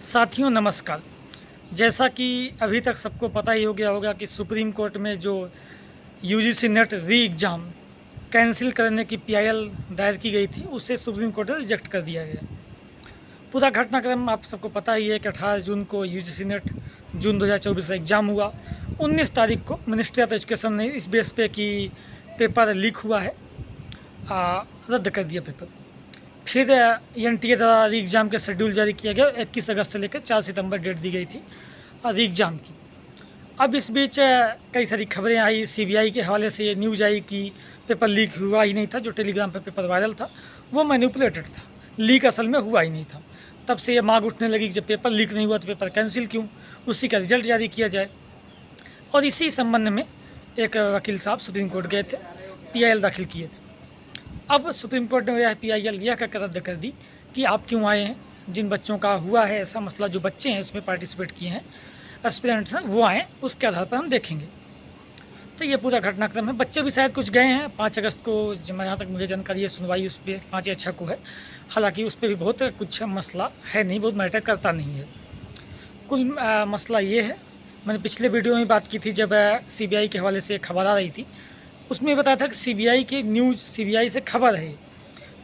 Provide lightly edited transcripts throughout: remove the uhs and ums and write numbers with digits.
साथियों नमस्कार। जैसा कि अभी तक सबको पता ही हो गया होगा कि सुप्रीम कोर्ट में जो यूजीसी नेट री एग्ज़ाम कैंसिल करने की पीआईएल दायर की गई थी, उसे सुप्रीम कोर्ट ने रिजेक्ट कर दिया गया। पूरा घटनाक्रम आप सबको पता ही है कि 18 जून को यूजीसी नेट जून 2024 का एग्ज़ाम हुआ। 19 तारीख को मिनिस्ट्री ऑफ एजुकेशन ने इस बेस पे कि पेपर लीक हुआ है, रद्द कर दिया पेपर। फिर एनटीए द्वारा री एग्ज़ाम का शेड्यूल जारी किया गया। 21 अगस्त से लेकर 4 सितंबर डेट दी गई थी री एग्ज़ाम की। अब इस बीच कई सारी खबरें आई, सीबीआई के हवाले से ये न्यूज़ आई कि पेपर लीक हुआ ही नहीं था। जो टेलीग्राम पर पेपर वायरल था वो मैनिपुलेटेड था, लीक असल में हुआ ही नहीं था। तब से ये मांग उठने लगी कि जब पेपर लीक नहीं हुआ तो पेपर कैंसिल क्यों, उसी का रिजल्ट जारी किया जाए। और इसी संबंध में एक वकील साहब सुप्रीम कोर्ट गए थे, पीआईएल दाखिल किए थे। अब सुप्रीम कोर्ट ने यह पीआईएल यह कहकर रद्द कर दी कि आप क्यों आए हैं, जिन बच्चों का हुआ है ऐसा मसला, जो बच्चे हैं उसमें पार्टिसिपेट किए हैं, एस्पिरेंट्स हैं, वो आएँ, उसके आधार पर हम देखेंगे। तो ये पूरा घटनाक्रम है। बच्चे भी शायद कुछ गए हैं 5 अगस्त को, जहाँ तक मुझे जानकारी है, सुनवाई उस पर 5 या 6 को है। हालांकि उस पर भी बहुत कुछ मसला है नहीं, बहुत मैटर करता नहीं है। कुल मसला ये है, मैंने पिछले वीडियो में बात की थी जब सीबीआई के हवाले से खबर आ रही थी, उसमें बताया था कि सीबीआई की न्यूज़, सीबीआई से खबर है,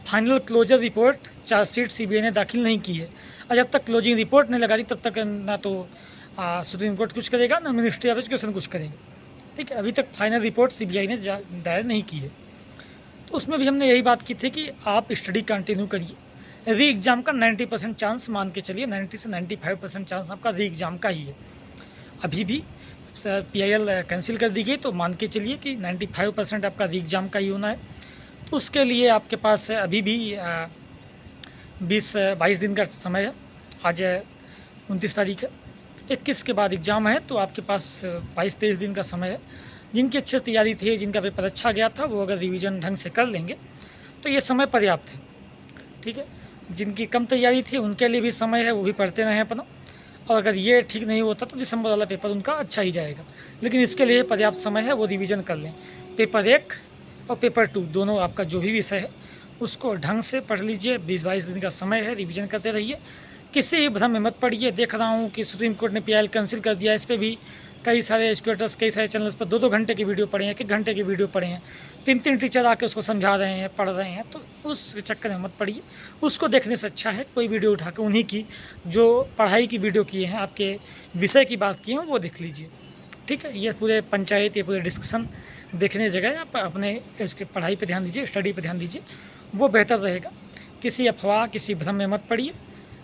final closure report chargesheet CBI ने दाखिल नहीं की है। और जब तक क्लोजिंग रिपोर्ट नहीं लगा दी तब तक ना तो सुप्रीम कोर्ट कुछ करेगा, ना मिनिस्ट्री ऑफ एजुकेशन कुछ करेगी। ठीक है, अभी तक फाइनल रिपोर्ट सीबीआई ने दायर नहीं की है। तो उसमें भी हमने यही बात की थी कि आप स्टडी कंटिन्यू करिए। री एग्ज़ाम का 90% चांस मान के चलिए, 90 से 95% चांस आपका री एग्ज़ाम का ही है। अभी भी पीआईएल कैंसिल कर दी गई तो मान के चलिए कि 95% आपका री एग्ज़ाम का ही होना है। तो उसके लिए आपके पास अभी भी 20-22 दिन का समय है। आज 29 तारीख है, 21 के बाद एग्ज़ाम है, तो आपके पास 22-23 दिन का समय है। जिनकी अच्छी तैयारी थी, जिनका पेपर अच्छा गया था, वो अगर रिवीजन ढंग से कर लेंगे तो ये समय पर्याप्त है। ठीक है, जिनकी कम तैयारी थी उनके लिए भी समय है, वो भी पढ़ते रहें अपना। और अगर ये ठीक नहीं होता तो दिसंबर वाला पेपर उनका अच्छा ही जाएगा, लेकिन इसके लिए पर्याप्त समय है, वो रिवीजन कर लें। पेपर 1 और पेपर 2 दोनों आपका जो भी विषय है उसको ढंग से पढ़ लीजिए। 20-22 दिन का समय है, रिवीजन करते रहिए, किसी भ्रम में मत पड़िए। देख रहा हूँ कि सुप्रीम कोर्ट ने पीआईएल कैंसिल कर दिया, इस पर भी कई सारे एजुकेटर्स, कई सारे चैनल्स पर 2-2 घंटे की वीडियो पढ़े हैं, 1-1 घंटे की वीडियो पढ़े हैं, 3-3 टीचर आके उसको समझा रहे हैं, पढ़ रहे हैं। तो उस चक्कर में मत पड़िए। उसको देखने से अच्छा है कोई वीडियो उठा के उन्हीं की जो पढ़ाई की वीडियो किए हैं, आपके विषय की बात की हैं, वो देख लीजिए। ठीक है, ये पूरे पंचायत, ये पूरे डिस्कशन देखने जगह आप अपने इसके पढ़ाई पे ध्यान दीजिए, स्टडी पे ध्यान दीजिए, वो बेहतर रहेगा। किसी अफवाह, किसी भ्रम में मत पड़िए।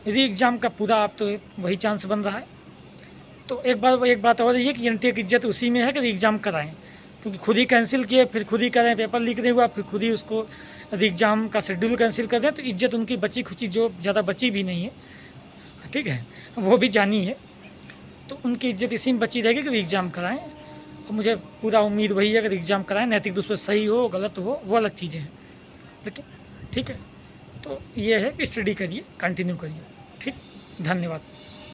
री एग्ज़ाम का पूरा आप तो वही चांस बन रहा है। तो एक बात और ये कि एनटीए की इज्जत उसी में है कि री एग्ज़ाम कराएँ, क्योंकि खुद ही कैंसिल किए, फिर खुद ही करें, पेपर लीक नहीं हुआ, फिर खुद ही उसको री एग्ज़ाम का शेड्यूल कैंसिल कर दें, तो इज्जत उनकी बची खुची, जो ज़्यादा बची भी नहीं है, ठीक है, वो भी जानी है। तो उनकी इज्जत इसी में बची रहेगी कि री एग्ज़ाम कराएँ। और मुझे पूरा उम्मीद वही है कि एग्ज़ाम कराएँ, नैतिक रूप से सही हो गलत हो वो अलग चीज़ें हैं, लेकिन ठीक है। तो ये है कि स्टडी करिए, कंटिन्यू करिए। ठीक, धन्यवाद।